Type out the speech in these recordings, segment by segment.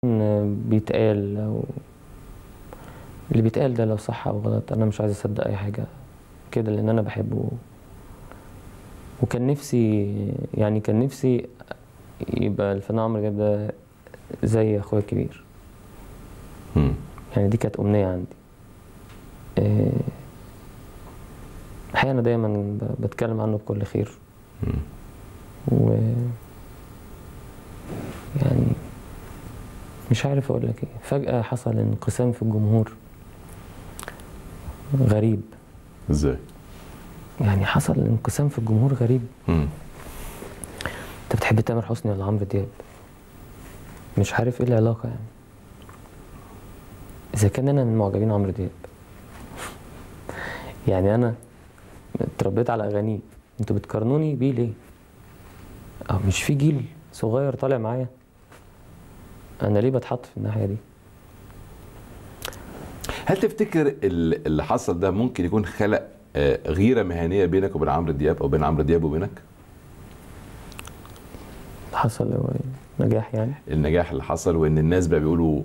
بيتقال أو اللي بيتقال ده لو صح أو غلط، أنا مش عايز أصدق أي حاجة كده لأن أنا بحبه. وكان نفسي كان نفسي يبقى الفنان عمرو دياب ده زي أخويا الكبير. يعني دي كانت أمنية عندي. الحقيقة أنا دايما بتكلم عنه بكل خير. و يعني مش عارف أقول لك إيه، فجأة حصل انقسام في الجمهور غريب. ازاي؟ يعني حصل انقسام في الجمهور غريب. انت بتحب تامر حسني ولا عمرو دياب؟ مش عارف ايه العلاقه يعني. اذا كان انا من معجبين عمرو دياب، يعني انا اتربيت على اغانيه، انتوا بتقارنوني بيه ليه؟ أو مش في جيل صغير طالع معايا؟ انا ليه بتحط في الناحيه دي؟ هل تفتكر اللي حصل ده ممكن يكون خلق غيره مهنيه بينك وبين عمرو دياب او بين عمرو دياب وبينك؟ حصل هو نجاح يعني؟ النجاح اللي حصل وان الناس بقى بيقولوا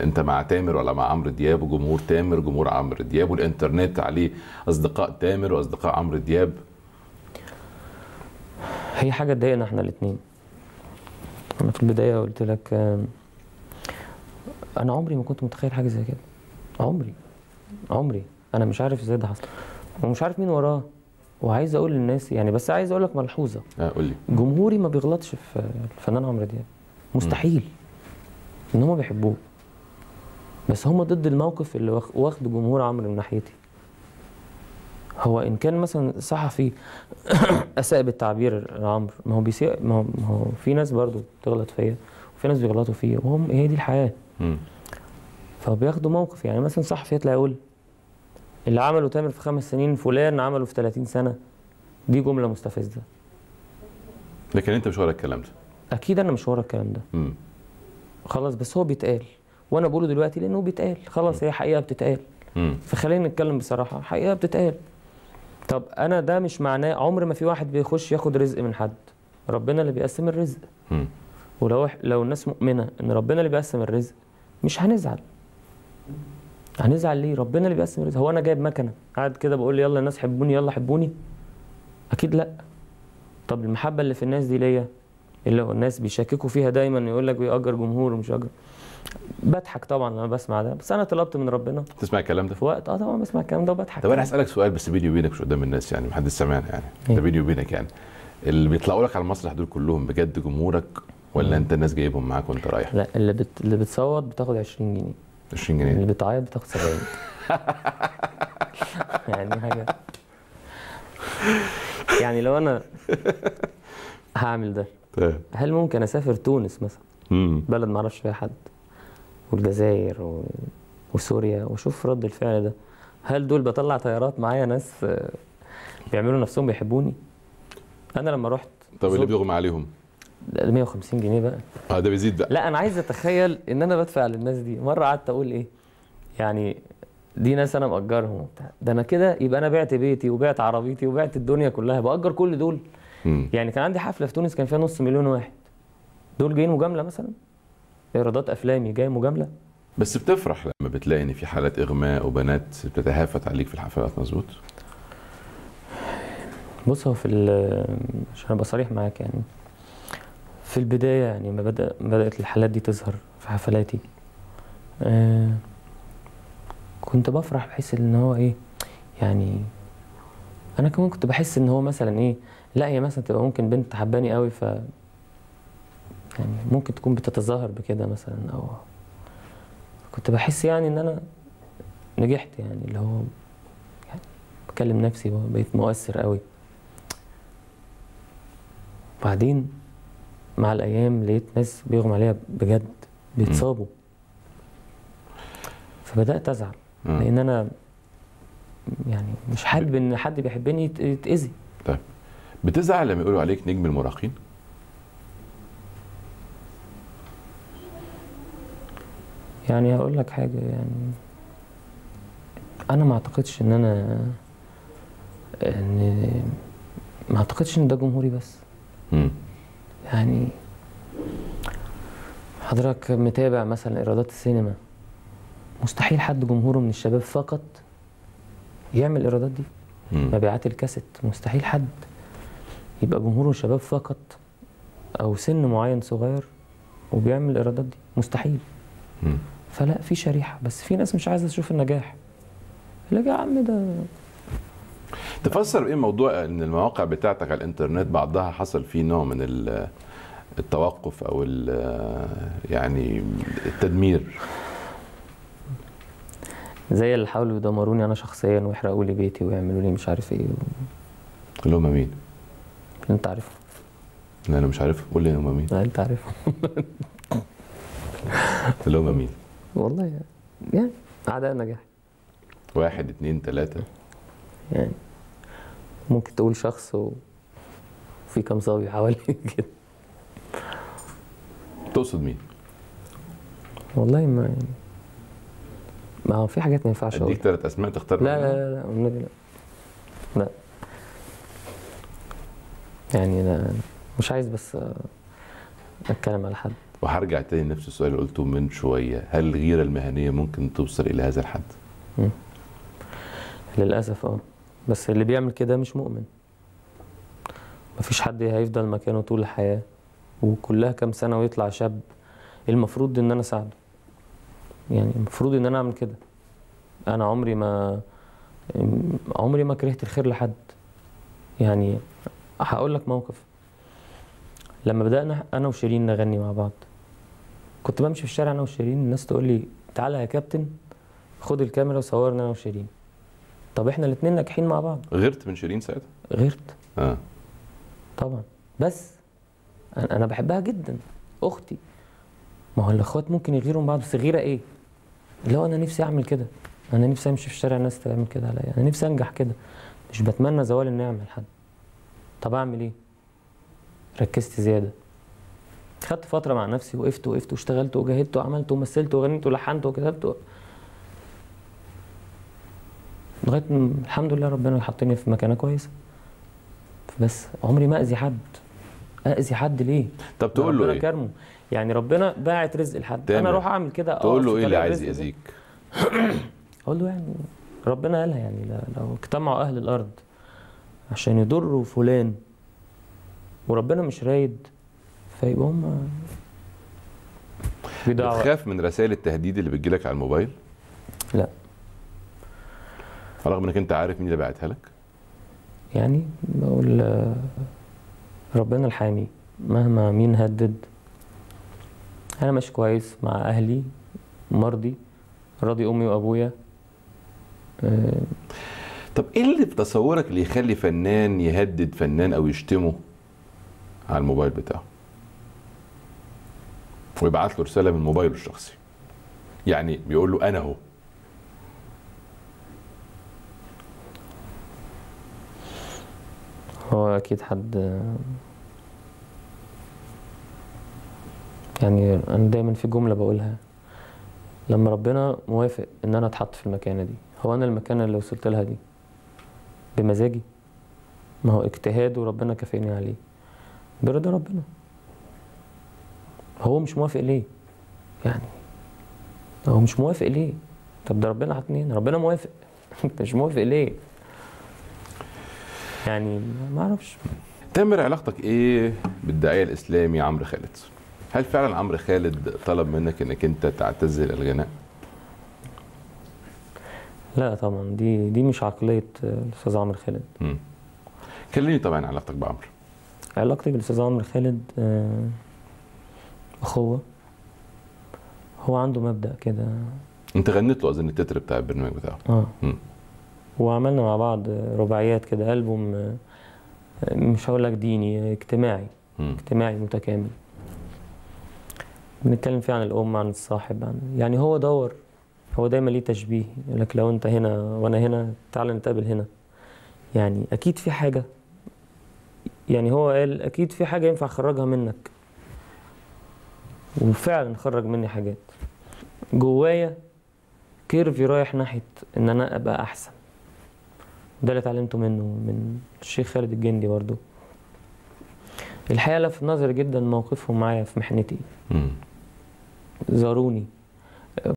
انت مع تامر ولا مع عمرو دياب، وجمهور تامر جمهور عمرو دياب، والانترنت عليه اصدقاء تامر واصدقاء عمرو دياب. هي حاجه تضايقنا احنا الاثنين. انا في البدايه قلت لك انا عمري ما كنت متخيل حاجه زي كده. عمري انا مش عارف ازاي ده حصل ومش عارف مين وراه. وعايز اقول للناس يعني، بس عايز اقول لك ملحوظه. قول لي. جمهوري ما بيغلطش في الفنان عمرو دياب، مستحيل. ان هم بيحبوه، بس هم ضد الموقف اللي واخد جمهور عمرو من ناحيتي. هو ان كان مثلا صحفي اساء بالتعبير لعمرو، ما هو بيسيء، ما هو في ناس برضو بتغلط فيا وفي ناس بيغلطوا فيا، وهم هي دي الحياه. فبياخدوا موقف. يعني مثلا صحفي يطلع يقول اللي عمله تامر في 5 سنين فلان عمله في 30 سنه، دي جمله مستفزه. لكن انت مش ورا الكلام ده. اكيد انا مش ورا الكلام ده. خلاص، بس هو بيتقال وانا بقوله دلوقتي لانه بيتقال. خلاص، هي حقيقه بتتقال. فخلينا نتكلم بصراحه، حقيقه بتتقال. طب انا ده مش معناه عمر ما في واحد بيخش ياخد رزق من حد. ربنا اللي بيقسم الرزق. ولو الناس مؤمنه ان ربنا اللي بيقسم الرزق مش هنزعل. هنزعل ليه؟ ربنا اللي بيقسم الرزق. هو انا جايب مكنه قاعد كده بقول يلا الناس حبوني يلا حبوني؟ اكيد لا. طب المحبه اللي في الناس دي ليا، اللي هو الناس بيشككوا فيها دايما، يقول لك بيأجر جمهور ومش أجر. بضحك طبعا لما بسمع ده، بس انا طلبت من ربنا. تسمع الكلام ده في وقت طبعا بسمع الكلام ده وبضحك. طب انا هسألك سؤال بس بيني وبينك، مش قدام الناس يعني، محدش سامعنا يعني. ده بيني وبينك يعني. اللي بيطلعوا لك على المسرح دول كلهم بجد جمهورك ولا انت الناس جايبهم معاك وانت رايح؟ لا، اللي بتصوت بتاخد 20 جنيه. 20 جنيه. اللي بتعيط بتاخد 70. يعني حاجه. يعني لو انا هعمل ده، هل ممكن اسافر تونس مثلا، بلد ما اعرفش فيها حد، والجزائر وسوريا، واشوف رد الفعل ده؟ هل دول بطلع طيارات معايا ناس بيعملوا نفسهم بيحبوني؟ انا لما رحت. طب اللي بيغمى عليهم؟ ده 150 جنيه بقى. ده بيزيد بقى. لا، انا عايز اتخيل ان انا بدفع للناس دي. مره قعدت اقول ايه يعني، دي ناس انا مأجرهم وبتاع، ده انا كده يبقى انا بعت بيتي وبعت عربيتي وبعت الدنيا كلها، بأجر كل دول. يعني كان عندي حفله في تونس كان فيها نص مليون واحد. دول جايين مجامله مثلا؟ ايرادات افلامي جايه مجامله؟ بس بتفرح لما بتلاقي ان في حالات اغماء وبنات بتتهافت عليك في الحفلات، مظبوط؟ بص، هو عشان ابقى صريح معاك يعني، في البدايه يعني ما بدات الحالات دي تظهر في حفلاتي، كنت بفرح، بحس ان هو ايه يعني. انا كمان كنت بحس ان هو مثلا ايه، لا هي مثلا تبقى ممكن بنت حباني قوي، ف يعني ممكن تكون بتتظاهر بكده مثلا، او كنت بحس يعني ان انا نجحت، يعني اللي هو يعني بكلم نفسي بقيت مؤثر قوي. بعدين مع الايام لقيت ناس بيغمى عليها بجد، بيتصابوا. فبدات ازعل، لان انا يعني مش حابب ان حد بيحبني يتاذي. طيب بتزعل لما يقولوا عليك نجم المراهقين؟ يعني هقول لك حاجه، يعني انا ما اعتقدش ان ما اعتقدش ان ده جمهوري بس. يعني حضرتك متابع مثلا ايرادات السينما، مستحيل حد جمهوره من الشباب فقط يعمل الايرادات دي. مبيعات الكاسيت مستحيل حد يبقى جمهوره شباب فقط او سن معين صغير وبيعمل الايرادات دي، مستحيل. فلا، في شريحه، بس في ناس مش عايزه تشوف النجاح. لا يا عم، ده تفسر ايه موضوع ان المواقع بتاعتك على الانترنت بعضها حصل فيه نوع من التوقف او يعني التدمير؟ زي اللي حاولوا يدمروني انا شخصيا ويحرقوا لي بيتي ويعملوا لي مش عارف ايه اللي هم مين؟ اللي انت عارفه. لا انا مش عارف، قول لي هم مين. لا انت عارفه. اللي هم مين؟ والله يعني اعداء النجاح. 1 2 3 يعني ممكن تقول شخص وفي كام صبي حوالي كده. تقصد مين؟ والله ما يعني، ما هو في حاجات ما ينفعش اديك 3 اسماء تختار؟ لا لا لا والنبي لا. لا يعني لا، مش عايز بس اتكلم على حد. وهرجع تاني لنفس السؤال اللي قلته من شويه، هل الغيره المهنيه ممكن توصل الى هذا الحد؟ للاسف بس اللي بيعمل كده مش مؤمن. مفيش حد هيفضل مكانه طول الحياه وكلها كام سنه ويطلع شاب. المفروض ان انا اساعده، يعني المفروض ان انا اعمل كده. انا عمري ما كرهت الخير لحد. يعني هقول لك موقف. لما بدأنا انا وشيرين نغني مع بعض، كنت بمشي في الشارع انا وشيرين، الناس تقول لي تعالى يا كابتن خد الكاميرا وصورنا انا وشيرين. طب احنا الاثنين ناجحين مع بعض. غيرت من شيرين ساعتها؟ غيرت طبعا، بس انا بحبها جدا، اختي. ما هو الاخوات ممكن يغيروا من بعض، بس غيره ايه؟ اللي هو انا نفسي اعمل كده، انا نفسي امشي في الشارع الناس تعمل كده عليا، انا نفسي انجح كده، مش بتمنى زوال النعمه لحد. طب اعمل ايه؟ ركزت زياده، خدت فتره مع نفسي، وقفت واشتغلت وجاهدت وعملت ومثلت وغنيت ولحنت وكتبت لغايه الحمد لله ربنا حطني في مكانه كويسه. بس عمري ما اذي حد ليه؟ طب تقول له ربنا ايه؟ كرمه، يعني ربنا باعت رزق لحد، انا اروح اعمل كده. تقول له ايه اللي عايز يأذيك؟ اقول له يعني ربنا قالها، يعني لو اجتمعوا اهل الارض عشان يضروا فلان وربنا مش رايد، فيبقى هم بدعوة. بتخاف من رسائل التهديد اللي بتجيلك على الموبايل؟ لا، رغم انك انت عارف مين اللي باعتها لك؟ يعني بقول ربنا الحامي، مهما مين هدد انا ماشي كويس مع اهلي، مرضي، راضي امي وابويا. طب ايه اللي في تصورك اللي يخلي فنان يهدد فنان او يشتمه على الموبايل بتاعه ويبعت له رساله من موبايله الشخصي؟ يعني بيقول له انا اهو. هو اكيد حد، يعني انا دايما في جمله بقولها، لما ربنا موافق ان انا اتحط في المكانه دي، هو انا المكانه اللي وصلت لها دي بمزاجي؟ ما هو اجتهاد وربنا كافئني عليه برضا ربنا. هو مش موافق ليه؟ يعني هو مش موافق ليه؟ طب ده ربنا حطني هنا، ربنا موافق. انت مش موافق ليه؟ يعني ما اعرفش. تامر، علاقتك ايه بالداعيه الاسلامي عمرو خالد؟ هل فعلا عمرو خالد طلب منك انك انت تعتزل الغناء؟ لا طبعا، دي مش عقليه الاستاذ عمرو خالد. كلمني طبعا عن علاقتك بعمرو. علاقتي بالاستاذ عمرو خالد اخوه. هو عنده مبدأ كده. انت غنيت له اظن التتر بتاع البرنامج بتاعه. وعملنا مع بعض رباعيات كده، ألبوم مش هقول لك ديني، اجتماعي. اجتماعي متكامل، بنتكلم فيه عن الأم، عن الصاحب، يعني هو دايما ليه تشبيه، يقول لك لو انت هنا وانا هنا تعالى نتقابل هنا. يعني اكيد في حاجه، يعني هو قال اكيد في حاجه ينفع اخرجها منك، وفعلا خرج مني حاجات جوايا، كيرفي رايح ناحيه ان انا ابقى احسن. ده اللي اتعلمته منه من الشيخ خالد الجندي برضو. الحقيقه لفت نظري جدا موقفهم معايا في محنتي. زاروني